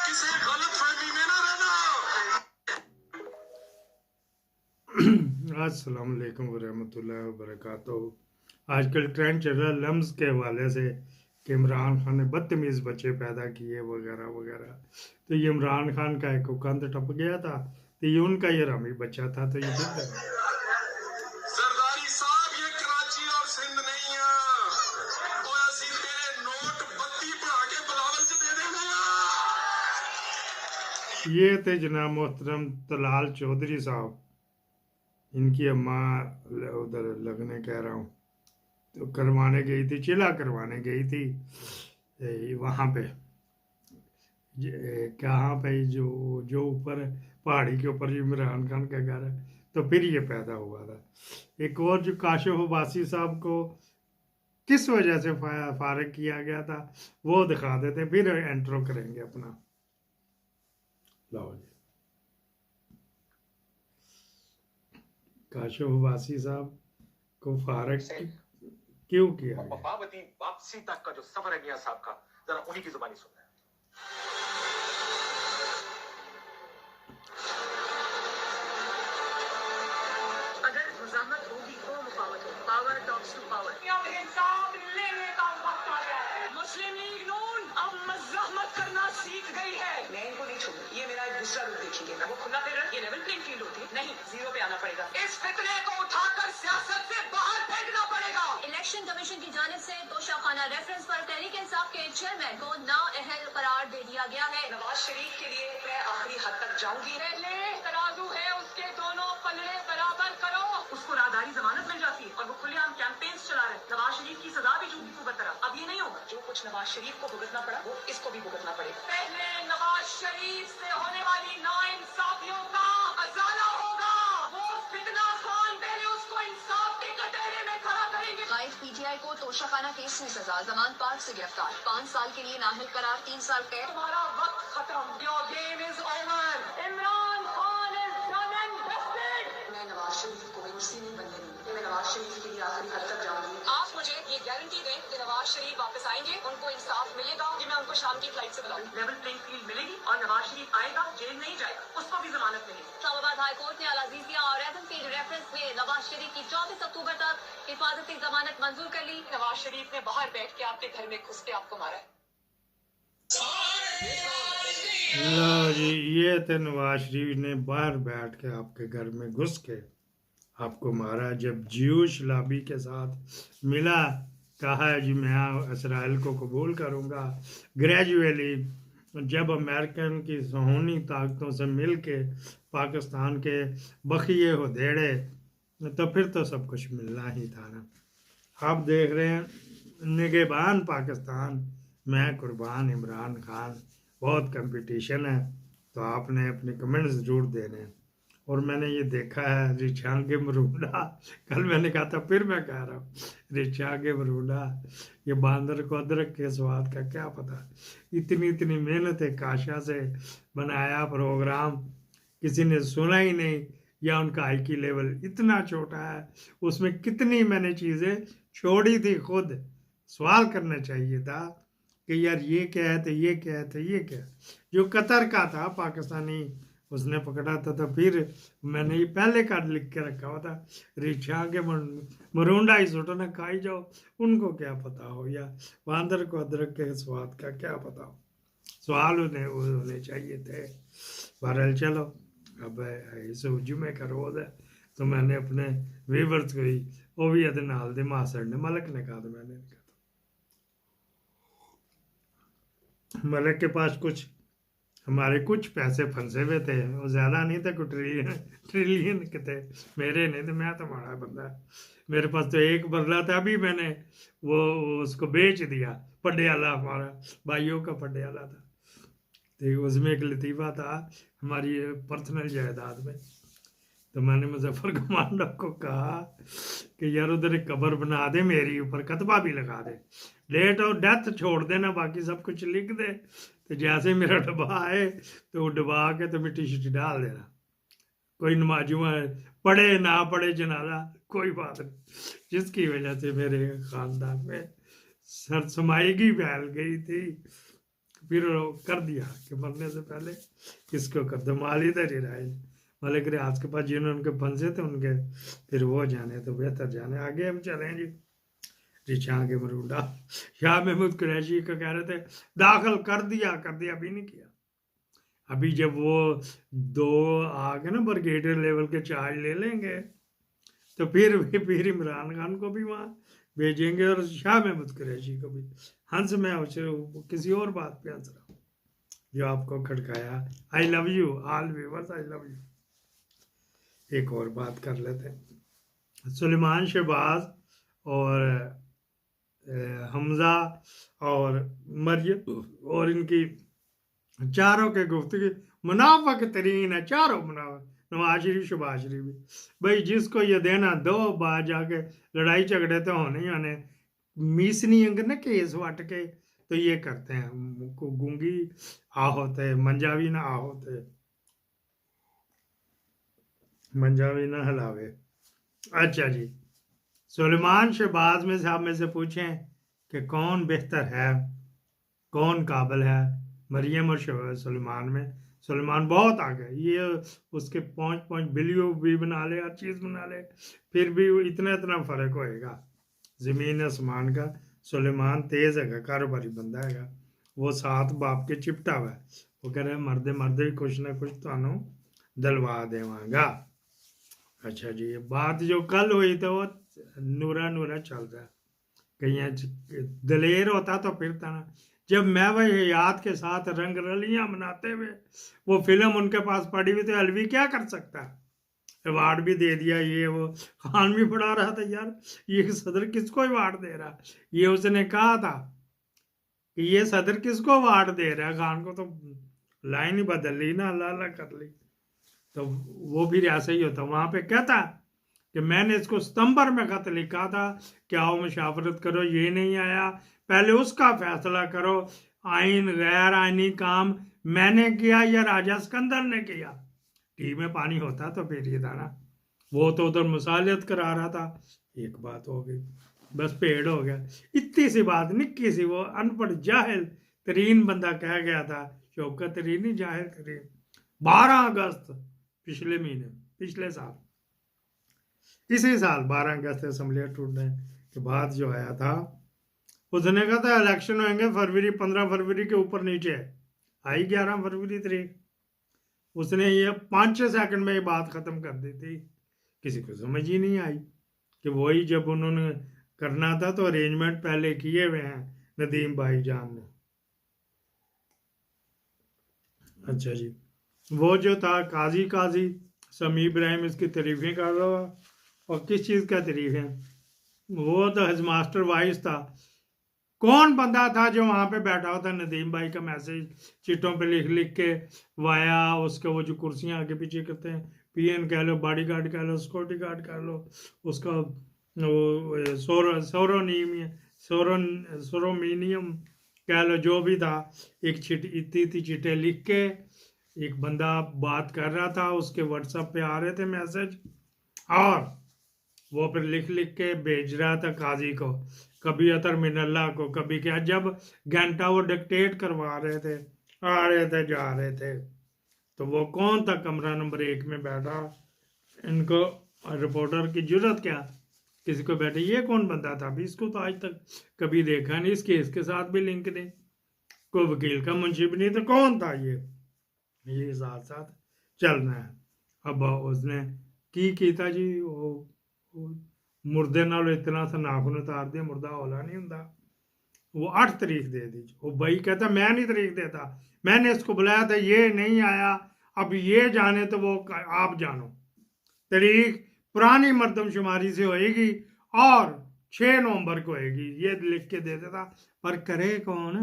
किसी गलतफहमी में ना रहना। अस्सलाम वालेकुम वरहमतुल्लाहि वबरकातुहू। आजकल ट्रेंड चल रहा है लम्स के हवाले से कि इमरान खान ने बदतमीज़ बच्चे पैदा किए वगैरह वगैरह। तो ये इमरान खान का एक कंध टप गया था, तो ये उनका ये रामी बच्चा था, तो ये फिर सरदारी साहब ये कराची और सिंध नहीं है। तो ऐसी तेरे नोट बत्ती पढ़ा के बिलावल से दे देंगे। ये थे जनाब मोहतरम तलाल चौधरी साहब। इनकी अम्मा उधर लगने कह रहा हूँ, तो करवाने गई थी, चिला करवाने गई थी वहाँ पे, कहाँ पे, जो जो ऊपर पहाड़ी के ऊपर इमरान खान का घर है, तो फिर ये पैदा हुआ था। एक और जो काशिफ अब्बासी साहब को किस वजह से फारिग किया गया था वो दिखा देते, फिर एंट्रो करेंगे अपना। लो जी, काशिफ अब्बासी साहब को फारिग क्यों किया गया? वफावती वापसी तक का जो सफर है मियां साहब का, जरा उन्हीं की जुबानी सुनना है। अगर मज़ाहमत होगी तो मुफावत होगी। Power talks to power. इंसाफ लेने का वक्त आ गया है। मुस्लिम लीग नून अब मज़ाहमत करना सीख गई है। मैं इनको नहीं छोड़ूंगी। ये मेरा एक दूसरा रूप देखेंगे। वो खुला फिर ये लेवल प्लेइंग फील्ड होती है। नहीं, जीरो पे आना पड़ेगा। इस फितने को उठाकर सियासत से बाहर फेंकना पड़ेगा। इलेक्शन कमीशन की जानिब से तोशाखाना रेफरेंस पर तहरीक इंसाफ के चेयरमैन को नाअहल करार दे दिया गया है। नवाज शरीफ के लिए मैं आखिरी हद तक जाऊंगी। पहले तराजू है, उसके दोनों पलड़े बराबर करो। उसको राहदारी जमानत मिल जाती है और वो खुलेआम कैंपेन्स चला रहे हैं। नवाज शरीफ की सजा भी झूठी बरतरा। अब ये नहीं होगा। जो कुछ नवाज शरीफ को भुगतना पड़ा वो इसको भी भुगतना पड़ेगा। पहले नवाज शरीफ से होने वाली नाइंसाफियों का अजाला होगा। वो फितना कौन, पहले उसको इंसाफ के कटहरे में खड़ा करेंगे। गाइड पीटीआई को तोशाखाना केस में सजा, जमानत पार्क से गिरफ्तार, 5 साल के लिए नाअहल करार, 3 साल कैद। तुम्हारा वक्त खत्म। Your game is over. Imran Khan is done and dusted. मैं नवाज शरीफ को कुर्सी नहीं बनने दूंगी। मैं नवाज शरीफ के लिए आखिरी हद तक जाऊंगी। आप मुझे ये गारंटी दें कि नवाज शरीफ वापस आएंगे, उनको इंसाफ मिलेगा कि मैं उनको शाम की फ्लाइट से बुलाऊंगी। लेवल प्लेइंग फील्ड मिलेगी और नवाज शरीफ आएगा, जेल नहीं जाएगा, उसको भी जमानत मिलेगी। इस्लामाबाद हाई कोर्ट ने अलाजीजिया और रेवनफील्ड रेफरेंस में नवाज शरीफ की 24 अक्टूबर तक हिफाजती जमानत मंजूर कर ली। नवाज शरीफ ने बाहर बैठ के आपके घर में घुस के आपको मारा है। लो जी, ये थे नवाज शरीफ ने बाहर बैठ के आपके घर में घुस के आपको मारा। जब ज्यूश लाबी के साथ मिला, कहा है जी मैं इसराइल को कबूल करूँगा ग्रेजुअली। जब अमेरिकन की सहूनी ताकतों से मिल के पाकिस्तान के बखिए हथेड़े, तो फिर तो सब कुछ मिलना ही था ना। आप देख रहे हैं निगहबान पाकिस्तान, मैं कुर्बान इमरान खान। बहुत कंपटीशन है, तो आपने अपने कमेंट्स ज़रूर देने हैं। और मैंने ये देखा है रिचांगे मरूडा, कल मैंने कहा था, फिर मैं कह रहा हूँ रिचांगे मरूडा, ये बांदर को अदरक के स्वाद का क्या पता। इतनी इतनी मेहनत है, काशा से बनाया प्रोग्राम, किसी ने सुना ही नहीं, या उनका आईक्यू लेवल इतना छोटा है। उसमें कितनी मैंने चीज़ें छोड़ी थी, खुद सवाल करना चाहिए था कि यार ये क्या है, तो ये क्या है, तो ये क्या है। जो कतर का था पाकिस्तानी, उसने पकड़ा था, तो फिर मैंने ये पहले का लिख के रखा हुआ था, रिछा के मरूंडा ही सुटो ना खाई जाओ, उनको क्या पता हो, या बांदर को अदरक के स्वाद का क्या पता हो। सवाल उन्हें होने चाहिए थे। बहरहाल चलो, अब इस जुमे का रोज़ है, तो मैंने अपने व्यूअर्स को ही वो भी अद नाल दे मासड़ ने मलक ने कहा, तो मैंने कहा मलक के पास कुछ हमारे कुछ पैसे फंसे हुए थे, वो ज़्यादा नहीं थे, कुछ ट्रिलियन के थे। मेरे नहीं थे, मैं तो बड़ा बंदा, मेरे पास तो एक बदला था, अभी मैंने वो उसको बेच दिया। पटियाला हमारा भाइयों का पटियाला था, तो उसमें एक लतीफ़ा था हमारी पर्सनल जायदाद में। तो मैंने मुजफ्फर कमांडो को कहा कि यार उधर एक कब्र बना दे, मेरी ऊपर कतबा भी लगा दे, डेट और डेथ छोड़ देना, बाकी सब कुछ लिख दे। तो जैसे मेरा डब्बा आए तो वो डबा के तो मिट्टी शिट्टी डाल देना। कोई नमाजू पढ़े ना पढ़े जनाजा कोई बात नहीं, जिसकी वजह से मेरे ख़ानदान में सरसमाईगी फैल गई थी। फिर वो कर दिया कि मरने से पहले किसको कर दो, माली इधर ही रहे, मलिक रियाज के पास जिन्होंने उनके फंसे थे उनके, फिर वो जाने तो बेहतर जाने। आगे हम चलें जी। रिचा के मरूडा शाह महमूद कुरैशी का कह रहे थे दाखिल कर दिया, अभी नहीं किया। अभी जब वो 2 आगे ना ब्रिगेडियर लेवल के चार्ज ले लेंगे तो फिर इमरान खान को भी वहाँ भेजेंगे और शाह महमूद कुरैशी को भी। हंस मैं उसे किसी और बात पे हंस रहा हूँ जो आपको खटकाया। I love you all viewers, I love you. एक और बात कर लेते हैं। सुलेमान शहबाज और हमजा और मरियम और इनकी चारों के गुफ्तगू मुनाफक तरीन है, चारों मुनाफक, नवाज शरीफ शहबाज शरीफ भी। भाई जिसको ये देना दो, बाहर जाके लड़ाई झगड़े तो होने ही होने, मीसनी अंग न केस वट के तो ये करते हैं, गूंगी आ होते मंजावी ना आ होते, मंजावी ना हलावे। अच्छा जी, सुलेमान शहबाज में साहब में से पूछें कि कौन बेहतर है, कौन काबिल है, मरियम और सुलेमान में? सुलेमान बहुत आगे, ये उसके 5 बिलियन भी बना ले, हर चीज़ बना ले, फिर भी इतना फ़र्क होएगा ज़मीन आसमान का। सुलेमान तेज़ है, कारोबारी बंदा है, वो 7 बाप के चिपटा हुआ है। वो कह रहे हैं मरदे मरदे कुछ ना कुछ थानू दिलवा देवांगा। अच्छा जी, ये बात जो कल हुई तो वो नूरा चल रहा है। कहीं दलेर होता तो फिर था ना, जब मैं वह हयात के साथ रंग रलियां मनाते हुए वो फिल्म उनके पास पड़ी हुई, तो अलवी क्या कर सकता है? अवार्ड भी दे दिया, ये वो। खान भी पढ़ा रहा था यार ये सदर किसको अवार्ड दे रहा, ये उसने कहा था कि ये सदर किसको अवार्ड दे रहा है। खान को तो लाइन ही बदल ली ना, अल्लाह अल्लाह कर ली। तो वो भी ऐसा ही होता, वहां पे कहता कि मैंने इसको सितंबर में खत लिखा था कि आओ मुशावरत करो, ये नहीं आया, पहले उसका फैसला करो, आइन गैर आइनी काम मैंने किया या राजा सिकंदर ने किया। टी में पानी होता तो फिर ये दाना, वो तो उधर मुसालियत करा रहा था। एक बात हो गई, बस पेड़ हो गया। इतनी सी बात, निक्की सी, वो अनपढ़ जाहिल तरीन बंदा कह गया था, शौकत तरीन ही जाहिल तरीन। 12 अगस्त पिछले महीने, पिछले साल, इसी साल 12 अगस्त असेंबली टूटने के बाद जो आया था, उसने कहा था इलेक्शन होंगे फरवरी, 15 फरवरी के ऊपर नीचे। आई 11 फरवरी तारीख, उसने ये 5 सेकंड में ये बात खत्म कर दी थी। किसी को समझ ही नहीं आई कि वही जब उन्होंने करना था तो अरेंजमेंट पहले किए हुए हैं नदीम भाई जान ने। अच्छा जी, वो जो था काजी समी इब्राहिम, इसकी तारीफें कर रहा और किस चीज़ का तारीफें, वो तो हज मास्टर वाइस था। कौन बंदा था जो वहां पे बैठा होता, नदीम भाई का मैसेज चिट्ठों पे लिख के वाया उसके, वो जो कुर्सियां आगे पीछे करते हैं, पीएन कह लो, बॉडी गार्ड कह लो, सिक्योरिटी गार्ड कह लो, उसका वो सोरोमीनियम कह लो, जो भी था, एक इतनी चिट्ठे लिख के एक बंदा बात कर रहा था, उसके व्हाट्सएप पे आ रहे थे मैसेज, और वो फिर लिख के भेज रहा था काजी को, कभी अतर मिनल्ला को, कभी क्या। जब घंटा वो डिक्टेट करवा रहे थे, आ रहे थे, जा रहे थे, तो वो कौन था कमरा नंबर 1 में बैठा, इनको रिपोर्टर की जरूरत क्या किसी को बैठे, ये कौन बंदा था? अभी इसको तो आज तक कभी देखा नहीं, इसके साथ भी लिंक नहीं, कोई वकील का मुंशी भी नहीं, तो कौन था ये साथ साथ चलना है। अब उसने की था जी, वो मुर्दे नाल इतना सा नाखून उतार दिया, मुर्दा होला नहीं हुंदा। वो 8 तारीख दे दी। वो भाई कहता मैं नहीं तारीख देता, मैंने इसको बुलाया था, ये नहीं आया, अब ये जाने तो वो आप जानो। तारीख पुरानी मरदमशुमारी से होएगी और 6 नवंबर को होएगी, ये लिख के दे देता। पर करे कौन?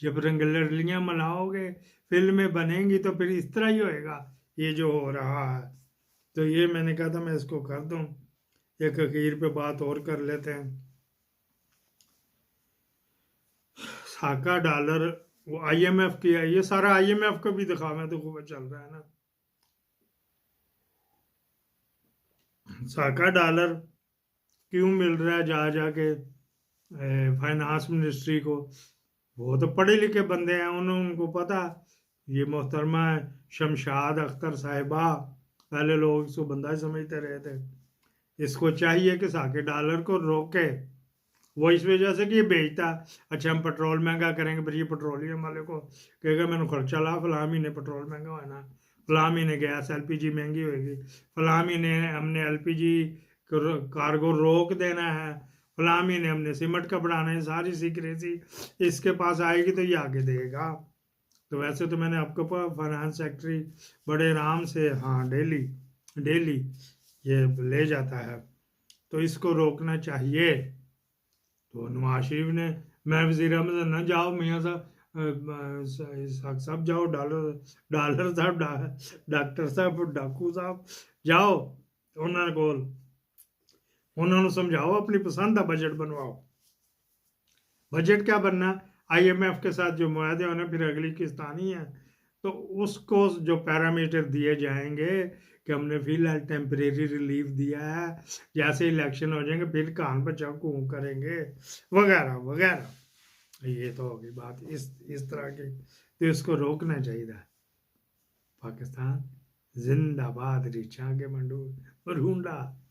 जब रंगलियां मनाओगे, फिल्में बनेंगी, तो फिर इस तरह ही होएगा ये जो हो रहा है। तो ये मैंने कहा था मैं इसको कर दूं। एक अखीर पे बात और कर लेते हैं। साका डॉलर, वो IMF की है, ये सारा IMF को भी दिखावा तो खूब चल रहा है ना। साका डॉलर क्यों मिल रहा है जा जाके फाइनेंस मिनिस्ट्री को? वो तो पढ़े लिखे बंदे हैं, उनको पता। ये मोहतरमा शमशाद अख्तर साहिबा, पहले लोग इसको बंदा ही समझते रहे थे। इसको चाहिए कि साके डॉलर को रोके। वो इस वजह से कि ये बेचता, अच्छा हम पेट्रोल महंगा करेंगे, फिर ये पेट्रोलियम वाले को कहेगा मैंने खर्चा ला, फलां महीने पेट्रोल महंगा होना, फलां महीने गैस एलपीजी महंगी होगी, फलां महीने हमने एलपीजी कार्गो रोक देना है, फलां महीने हमने सीमेंट का बढ़ाना है। सारी सीक्रेसी इसके पास आएगी तो ये आगे देगा। तो वैसे तो मैंने आपको फाइनेंस सेक्रेटरी बड़े आराम से, हाँ, डेली ये ले जाता है, तो इसको रोकना चाहिए। तो नवाज शरीफ ने, मैं वज़ीर अहमद न जाओ, मियाँ साहब जाओ, डॉलर साहब, डॉक्टर साहब, डाकू साहब जाओ, उन्होंने समझाओ, अपनी पसंद का बजट बनवाओ। बजट क्या बनना, IMF के साथ जो मुआहदे होने, फिर अगली किस्त आनी है, तो उसको जो पैरामीटर दिए जाएंगे कि हमने फिलहाल टेम्परेरी रिलीफ दिया है, जैसे इलेक्शन हो जाएंगे फिर कान पर चाकू करेंगे, वगैरह वगैरह। ये तो होगी बात इस तरह की। तो इसको रोकना चाहिए। पाकिस्तान जिंदाबाद, रिछा के मंडू मरूंडा।